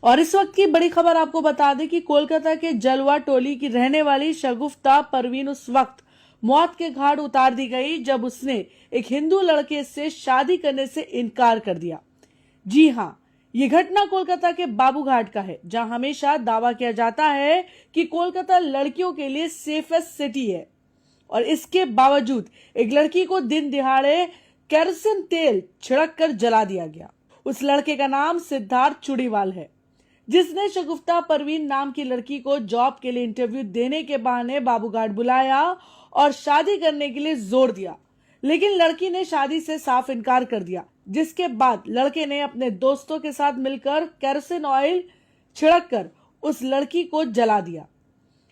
और इस वक्त की बड़ी खबर आपको बता दें कि कोलकाता के जलवा टोली की रहने वाली शगुफ्ता परवीन उस वक्त मौत के घाट उतार दी गई जब उसने एक हिंदू लड़के से शादी करने से इनकार कर दिया। जी हाँ, ये घटना कोलकाता के बाबूघाट का है, जहां हमेशा दावा किया जाता है कि कोलकाता लड़कियों के लिए सेफेस्ट सिटी है, और इसके बावजूद एक लड़की को दिन दिहाड़े केरोसिन तेल छिड़क कर जला दिया गया। उस लड़के का नाम सिद्धार्थ चुड़ीवाल है, जिसने शगुफ्ता परवीन नाम की लड़की को जॉब के लिए इंटरव्यू देने के बहाने बाबूघाट बुलाया और शादी करने के लिए जोर दिया, लेकिन लड़की ने शादी से साफ इनकार कर दिया, जिसके बाद लड़के ने अपने दोस्तों के साथ मिलकर केरोसिन ऑयल छिड़ककर उस लड़की को जला दिया।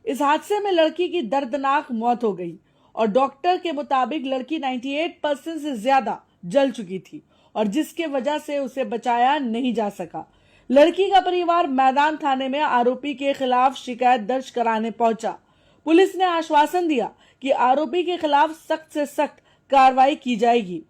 इस हादसे में लड़की की दर्दनाक मौत हो गई और डॉक्टर के मुताबिक लड़की 98% से ज्यादा जल चुकी थी, और जिसके वजह से उसे बचाया नहीं जा सका। लड़की का परिवार मैदान थाने में आरोपी के खिलाफ शिकायत दर्ज कराने पहुंचा। पुलिस ने आश्वासन दिया कि आरोपी के खिलाफ सख्त से सख्त कार्रवाई की जाएगी।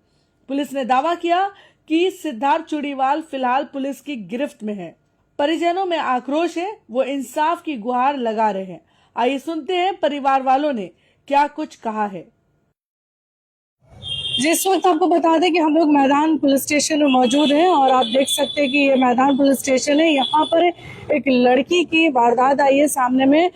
पुलिस ने दावा किया कि सिद्धार्थ चुड़ीवाल फिलहाल पुलिस की गिरफ्त में है। परिजनों में आक्रोश है, वो इंसाफ की गुहार लगा रहे हैं। आइए सुनते हैं परिवार वालों ने क्या कुछ कहा है। जिस वक्त आपको बता दें कि हम लोग मैदान पुलिस स्टेशन में मौजूद हैं और आप देख सकते हैं कि ये मैदान पुलिस स्टेशन है। यहाँ पर एक लड़की की वारदात आई है सामने में।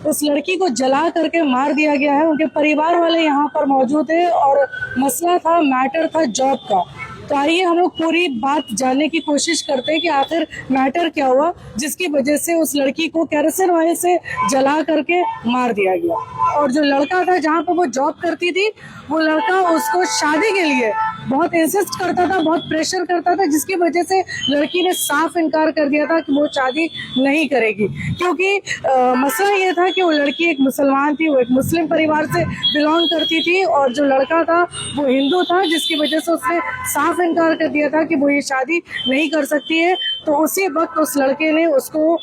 उस लड़की को जला करके मार दिया गया है। उनके परिवार वाले यहाँ पर मौजूद है और मसला था, मैटर था जॉब का। तो आइए हम लोग पूरी बात जानने की कोशिश करते हैं कि आखिर मैटर क्या हुआ जिसकी वजह से उस लड़की को केरोसिन ऑयल से जला करके मार दिया गया। और जो लड़का था जहाँ पर वो जॉब करती थी, वो लड़का उसको शादी के लिए बहुत इंसिस्ट करता था, बहुत प्रेशर करता था, जिसकी वजह से लड़की ने साफ इनकार कर दिया था कि वो शादी नहीं करेगी। क्योंकि मसला ये था कि वो लड़की एक मुसलमान थी, वो एक मुस्लिम परिवार से बिलोंग करती थी, और जो लड़का था वो हिंदू था, जिसकी वजह से उसने साफ इनकार कर दिया था कि वो ये शादी नहीं कर सकती है। तो उसी वक्त उस लड़के ने उसको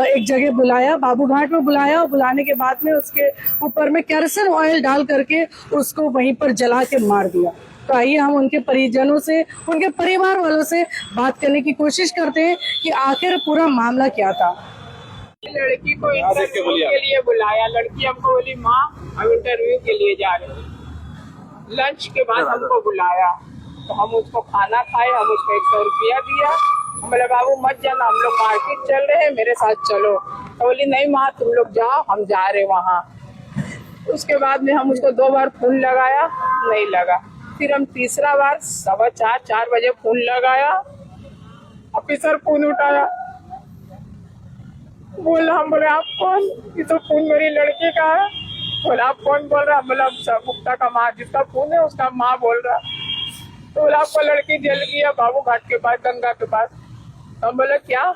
एक जगह बुलाया, बाबूघाट में बुलाया, और बुलाने के बाद में उसके ऊपर में केरोसिन ऑयल डाल करके उसको वहीं पर जला के मार दिया। तो आइए हम उनके परिजनों से, उनके परिवार वालों से बात करने की कोशिश करते हैं कि आखिर पूरा मामला क्या था। लड़की को इंटरव्यू के लिए बुलाया। लड़की हमको बोली माँ हम इंटरव्यू के लिए जा रहे हैं। लंच के बाद हमको बुलाया तो हम उसको खाना खाए, हम उसको 100 रुपया दिया। हम बोले बाबू मत जाना, हम लोग मार्केट चल रहे हैं, मेरे साथ चलो। तो बोली नहीं माँ तुम लोग जाओ, हम जा रहे वहाँ। उसके बाद में हम उसको 2 बार फोन लगाया, नहीं लगा। फिर हम तीसरा बार 4:15 बजे फोन लगाया, ऑफिसर फोन उठाया, बोला। हम बोले आप कौन? ये तो फोन मेरी लड़की का है। बोला आप कौन बोल रहा? बोला गुप्ता का माँ, जिसका फोन है उसका माँ बोल रहा। तो बोला आपको लड़की जल गया बाबूघाट के पास, गंगा के पास। हम बोले क्या?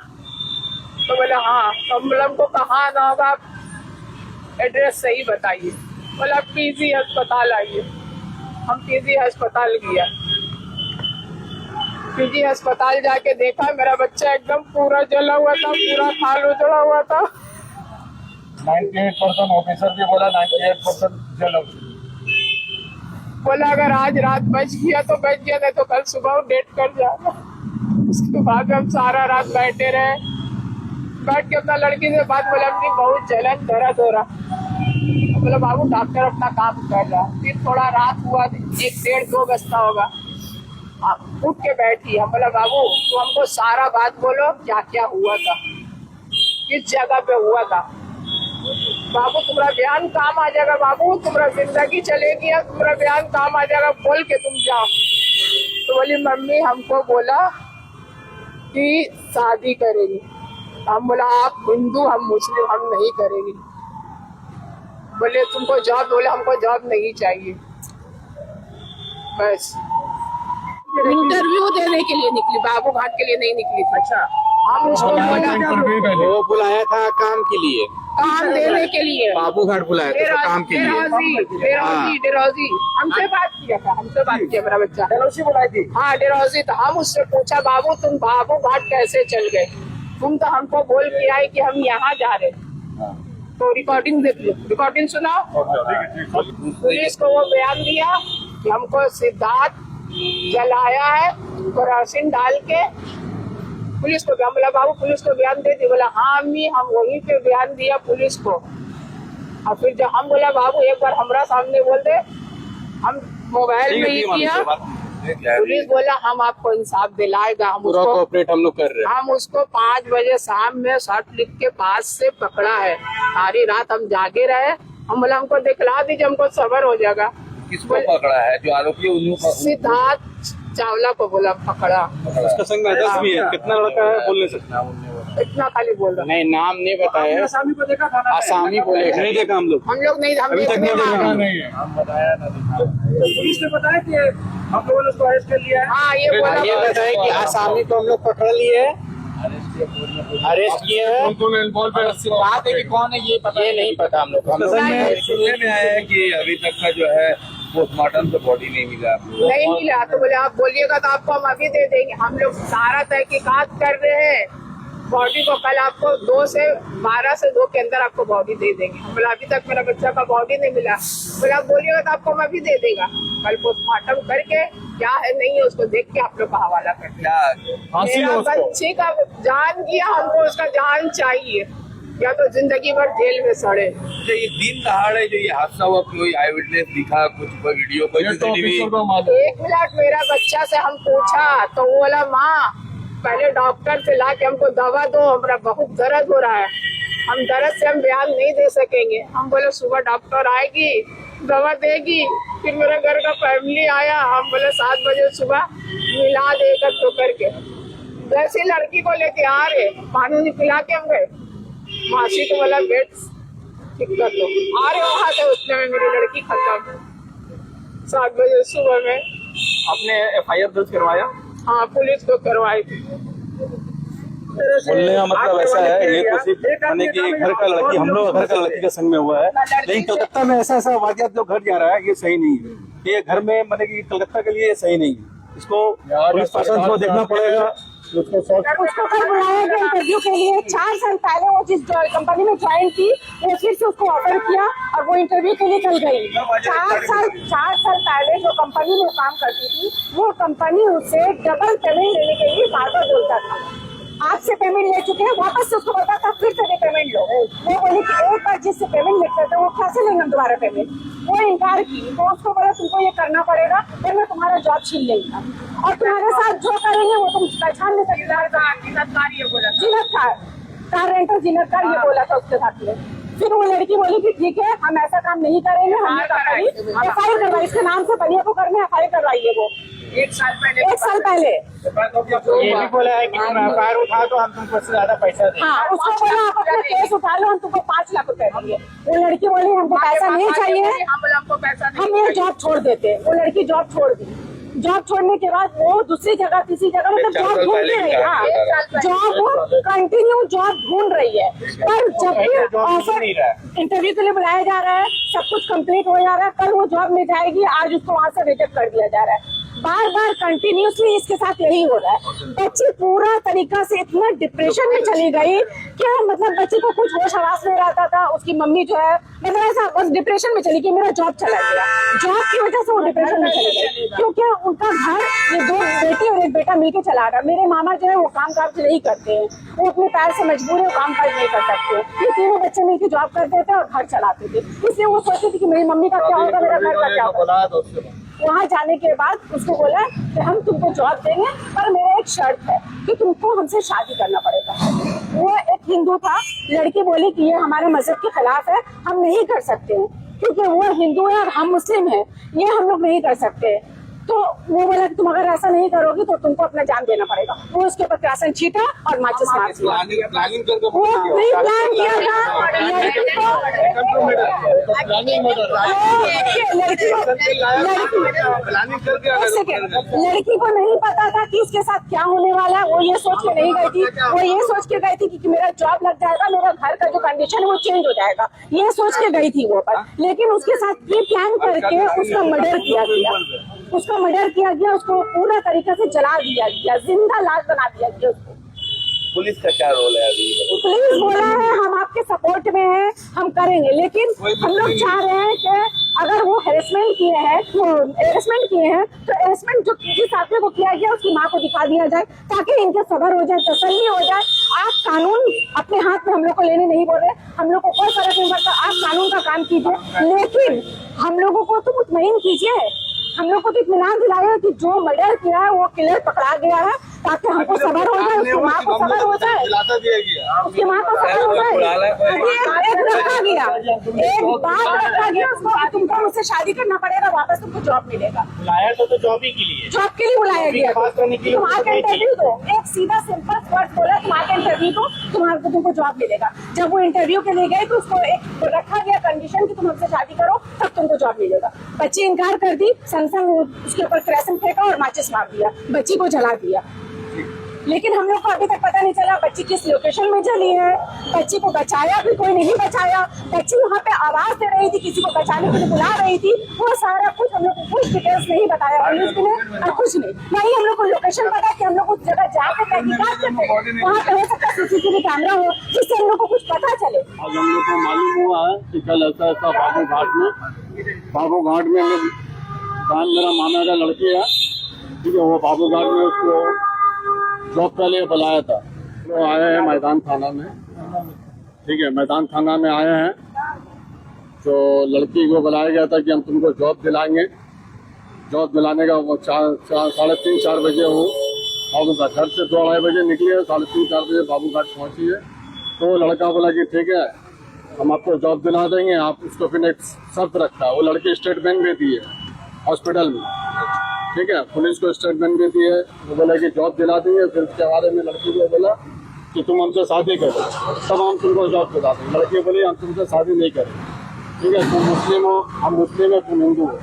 तो बोले हाँ। तो हम बोले हमको कहाँ आना होगा, आप एड्रेस सही बताइए। बोला पीजी अस्पताल आइए। हम पीजी अस्पताल गया। पीजी अस्पताल जाके देखा, मेरा बच्चा एकदम पूरा जला हुआ था, पूरा खाल उजड़ा हुआ था। 98% ऑफिसर भी बोला 98% जला। बोला अगर आज रात बच गया तो बच गया, नहीं तो कल सुबह डेट कर जाएगा। उसके बाद हम सारा रात बैठे रहे, बैठ के अपना लड़की से बात। बोला अपनी बहुत जलन दर्द हो रहा। बोला बाबू डॉक्टर अपना काम कर रहा। फिर थोड़ा रात हुआ, 1, 1.5, 2 बजता होगा, उठ के बैठी। हम बोला बाबू तो हमको सारा बात बोलो, क्या क्या हुआ था, किस जगह पे हुआ था। बाबू तुम्हारा बयान काम आ जाएगा, बाबू तुम्हारा जिंदगी चलेगी, अब तुम्हारा बयान काम आ जाएगा, बोल के तुम जाओ। तो बोली मम्मी हमको बोला कि शादी करेगी। हम बोला आप हिंदू हम मुस्लिम, हम नहीं करेंगे। बोले तुमको जॉब? बोले हमको जॉब नहीं चाहिए। बस इंटरव्यू देने के लिए निकली, बाबूघाट के लिए नहीं निकली थी। अच्छा हम उसको वो बुलाया था काम के लिए, काम देने के लिए बाबूघाट बुलाया था काम के लिए। डेरोजी हमसे बात किया था, हमसे बात किया मेरा बच्चा। डेरोजी बुलाई थी? हाँ डेरोजी। तो हम उससे पूछा बाबू तुम बाबूघाट कैसे चल गए? तुम तो हमको बोल के आए कि हम यहाँ जा रहे। तो रिकॉर्डिंग देख लो, रिकॉर्डिंग सुनाओ। पुलिस को वो बयान दिया कि हमको सिद्धार्थ जलाया है केरोसिन डाल के, पुलिस को बयान, बोला बाबू पुलिस को बयान दे दी, बोला हाँ अम्मी हम वहीं पे बयान दिया पुलिस को। और फिर जब हम बोला बाबू एक बार हमारा सामने बोल दे, हम मोबाइल में ही किया, पुलिस बोला हम आपको इंसाफ दिलाएगा, हम पूरा कोऑपरेट हम लोग कर रहे हैं। हम उसको 5 बजे शाम में शर्ट लिख के पास से पकड़ा है, सारी रात हम जागे रहे, हम बोला हमको दिखला दीजिए हमको सबर हो जाएगा। किसको पकड़ा है जो आरोपी है? सिद्धार्थ चावला को बोला पकड़ा। उसका संग में एड्रेस भी है, कितना लड़का है बोल नहीं सकते, इतना खाली बोल रहा, नहीं नाम नहीं बताया, आसामी को देखा था, आसामी बोले नहीं देखा हम लोग, हम लोग नहीं, हम अभी तक नहीं देखा। नहीं है, हम बताया ना। पुलिस ने बताया कि हम लोगों ने उसको अरेस्ट कर लिया है। हाँ ये बोला, ये बताया कि आसामी को हम लोग पकड़ लिए, अरेस्ट किए हैं। बात है कि कौन है ये नहीं पता हम लोग। सुनने में आया है कि अभी तक का जो है पोस्टमार्टम से बॉडी नहीं मिला। नहीं मिला तो बोले आप बोलिएगा तो आपको हम अभी दे देंगे, हम लोग सारा तहकीकात कर रहे हैं, बॉडी को कल आपको 12 से 2 के अंदर आपको बॉडी दे देंगे। बोला अभी तक मेरा बच्चा का बॉडी नहीं मिला, बोले आप बोलिएगा तो आपको हम अभी दे देगा, कल पोस्टमार्टम करके क्या है नहीं है उसको देख के आप लोग का हवाला कर देंगे। मेरा बच्चे का जान गया, हमको उसका जान चाहिए, या तो जिंदगी भर जेल में सड़े। ये दिन दहाड़े जो ये हादसा हुआ, कोई आई विटनेस दिखा, कुछ वीडियो, कोई CCTV? 1 मिनट मेरा बच्चा से हम पूछा तो वो बोला माँ पहले डॉक्टर से ला के हमको दवा दो, हमारा बहुत दर्द हो रहा है, हम दर्द से हम बयान नहीं दे सकेंगे। हम बोले सुबह डॉक्टर आएगी दवा देगी, फिर मेरे घर का फैमिली आया, हम बोले 7 बजे सुबह मिला देकर तो करके जैसे लड़की को लेके आ रहे पानी पिला के हम गए, मासी को बोला बेड ठीक कर लो, आ रहे वहां से उतने में मेरी लड़की खत्म। 7 बजे सुबह में आपने FIR दर्ज करवाया? हाँ पुलिस को करवाई थी। बोलने का मतलब ऐसा है, ये तो सिर्फ माने कि घर का लड़की, हम लोग घर का लड़की का संग में हुआ है, लेकिन कलकत्ता में ऐसा वाकयात जो घट जा रहा है ये सही नहीं है। ये घर में माने कि कलकत्ता के लिए सही नहीं है, इसको पुलिस प्रशासन को देखना पड़ेगा। उसको कल बुलाया गया इंटरव्यू के लिए। 4 साल पहले वो जिस कंपनी में ज्वाइन की वो फिर से उसको ऑफर किया और वो इंटरव्यू के लिए कल गई। 4 साल पहले जो कंपनी में काम करती थी वो कंपनी उससे डबल पेमेंट लेने के लिए बार बार बोलता था, आपसे पेमेंट ले चुके हैं, वापस से उसको बोलता था फिर से पेमेंट लो। वो बोली कि एक बार जिससे पेमेंट लेते थे वो कैसे लेंगे दोबारा पेमेंट, वो इनकार की। तो उसको बोला तुमको ये करना पड़ेगा फिर मैं तुम्हारा जॉब छीन लेगा और तुम्हारे साथ जो करेंगे वो तुम पहचान नहीं सकते। कार रेंटर जिनतकार ये बोला था उसके साथ में। फिर वो लड़की बोली कि ठीक है हम ऐसा काम नहीं करेंगे, हमने FIR करवाई, इसके नाम से बनिया को करने FIR करवाइए। वो 1 साल पहले ये भी बोला है कि तुम FIR उठा तो हम तुमको ज्यादा पैसा देंगे। हाँ उसको बोला आप अपना केस उठा लो हम तुमको 5 लाख रुपए देंगे। वो लड़की बोली हमको पैसा नहीं चाहिए, हम ये जॉब छोड़ देते। वो लड़की जॉब छोड़ दी। जॉब छोड़ने के बाद वो दूसरी जगह तीसरी जगह मतलब जॉब ढूंढ रही है। हाँ जॉब कंटिन्यू जॉब ढूंढ रही है, पर जब भी ऑफर इंटरव्यू के लिए बुलाया जा रहा है, सब कुछ कंप्लीट हो जा रहा है, कल वो जॉब मिल जाएगी, आज उसको वहाँ से रिजेक्ट कर दिया जा रहा है। बार बार कंटिन्यूसली इसके साथ यही हो रहा है। बच्ची पूरा तरीका से इतना डिप्रेशन में चली गई कि मतलब बच्ची को कुछ होश हवास नहीं रहता था। उसकी मम्मी जो है मतलब ऐसा बस डिप्रेशन में चली गई, मेरा जॉब चला गया। जॉब की वजह से वो डिप्रेशन में चली गई क्योंकि उनका घर ये 2 बेटी और 1 बेटा मिलकर चला रहा। मेरे मामा जो है वो काम काज नहीं करते हैं, वो अपने पैर से मजबूर है, काम काज नहीं कर सकते। ये तीनों बच्चे मिलकर जॉब करते थे और घर चलाते थे, इसलिए वो सोचती थी कि मेरी मम्मी का क्या होगा, मेरा घर का क्या होगा। वहाँ जाने के बाद उसको बोला कि हम तुमको जॉब देंगे पर मेरा एक शर्त है कि तुमको हमसे शादी करना पड़ेगा। वो एक हिंदू था, लड़की बोली कि ये हमारे मजहब के खिलाफ है, हम नहीं कर सकते हैं क्योंकि वो हिंदू है और हम मुस्लिम हैं, ये हम लोग नहीं कर सकते। तो वो बोला कि तुम अगर ऐसा नहीं करोगी तो तुमको अपना जान देना पड़ेगा। वो उसके ऊपर क्रासन छीटा और माचिस मार दिया। वो नहीं प्लान किया था लड़की को नहीं पता था कि इसके साथ क्या होने वाला है। वो ये सोच के नहीं गई थी, वो ये सोच के गई थी कि मेरा जॉब लग जाएगा, मेरा घर का जो कंडीशन है वो चेंज हो जाएगा, ये सोच के गई थी वो। पर लेकिन उसके साथ ये प्लान करके उसका मर्डर किया गया, उसको पूरा तरीके से जला दिया गया, जिंदा लाश बना दिया गया उसको। पुलिस का क्या रोल है अभी? पुलिस बोला है हम आपके सपोर्ट में हैं, हम करेंगे, लेकिन हम लोग चाह रहे हैं कि अगर वो हेरेसमेंट किए हैं तो हेरेसमेंट जो जिस आदमी को किया गया उसकी माँ को दिखा दिया जाए ताकि इनके सबर हो जाए, तसल्ली हो जाए। आप कानून अपने हाथ में हम लोग को लेने नहीं बोल रहे, हम लोग को कोई फर्क नहीं पड़ता, आप कानून का काम कीजिए, लेकिन हम लोगों को तो मुतमईन कीजिए, हम लोग को तो इत्मीनान दिलाए कि जो मर्डर किया है वो किलर पकड़ा गया है ताकि हमको सबर हो जाए, उसकी माँ को सबर हो जाए, उसकी माँ को सबर हो जाए। एक रखा गया, एक बात रखा गया उसको, तुमको मुझसे शादी करना पड़ेगा, वापस तुमको जॉब मिलेगा। बुलाया तो जॉब ही के लिए, जॉब के लिए बुलाया गया, तुम आके इंटरव्यू दो, एक सीधा सिंपल वर्ड बोला, तुम आके इंटरव्यू दो, तुमको जॉब मिलेगा। जब वो इंटरव्यू के लिए गए तो उसको एक रखा गया कंडीशन कि तुम हमसे शादी करो तब तुमको जॉब मिलेगा। बच्ची इनकार कर दी, उसके ऊपर क्रेसन फेंका और माचिस मार दिया, बच्ची को जला दिया। लेकिन हम लोग को अभी तक पता नहीं चला बच्ची किस लोकेशन में जली है, बच्ची को बचाया भी कोई नहीं बचाया, बच्ची वहाँ पे आवाज दे रही थी, किसी को बचाने के लिए बुला रही थी, वो सारा कुछ हम लोग को कुछ डिटेल्स नहीं बताया पुलिस ने और कुछ नहीं, नहीं हम लोग को लोकेशन पता कि हम लोग उस जगह जाके तहकीकात करते हैं, वहाँ पे हो सकता है सीसीटीवी कैमरा हो जिससे हम लोग को कुछ पता चले। आज हम लोग को मालूम हुआ है कि कल ऐसा बाबू घाट में मेरा मामा का लड़की है, ठीक है, वो बाबू घाट में उसको जॉब के लिए बुलाया था, वो आए हैं मैदान थाना में, ठीक है, मैदान थाना में आए हैं, तो लड़की को बुलाया गया था कि हम तुमको जॉब दिलाएंगे। जॉब दिलाने का वो 3:30-4 बजे वो बाबू घाट घर से 2-2:30 बजे निकली है, 3:30-4 बजे बाबू घाट पहुंची है। तो लड़का बोला कि ठीक है हम आपको जॉब दिला देंगे, आप उसको फिर एक शर्त रखा, वो लड़की स्टेटमेंट भी दी है हॉस्पिटल में, ठीक है, पुलिस को स्टेटमेंट भी दी है, वो बोला कि जॉब दिला देंगे। फिर उसके बारे में लड़की को बोला कि तुम हमसे शादी करो तब हम तुमको जॉब दिला देंगे। लड़की बोली हम तुमसे शादी नहीं करेंगे, ठीक है, तुम मुस्लिम हो, हम मुस्लिम है, तुम हिंदू हो,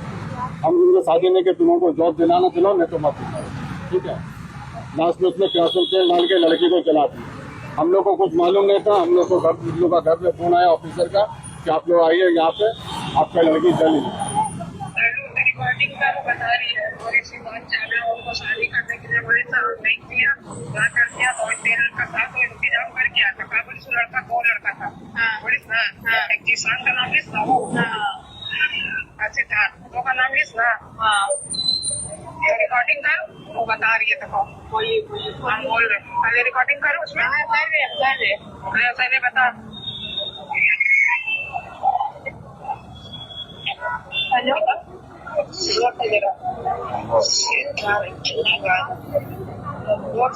हम तुमसे शादी नहीं कर, तुमको जॉब दिलाना दिलाओ, नहीं तो मत दिलाओ, ठीक है। लास्ट में उसने केरोसिन तेल डाल के लड़की को जला दिया। हम लोग को कुछ मालूम नहीं था, हम लोग को घर पे फोन आया ऑफिसर का कि आप लोग आइए यहाँ पे, आपका लड़की जली। रिकॉर्डिंग में वो बता रही है और इसी बात चाहे उनको शादी करने के लिए बोले था, नहीं किया, ना कर दिया तो तेरह का था तो इंतजाम कर किया था। पुलिस लड़का कौन लड़का था? पुलिस ना एक किसान का नाम लिस ना, वो अच्छा था, वो का नाम लिस ना, रिकॉर्डिंग कर, वो बता रही है तो हम बोल रहे पहले रिकॉर्डिंग करो उसमें पहले बता। हेलो बहुत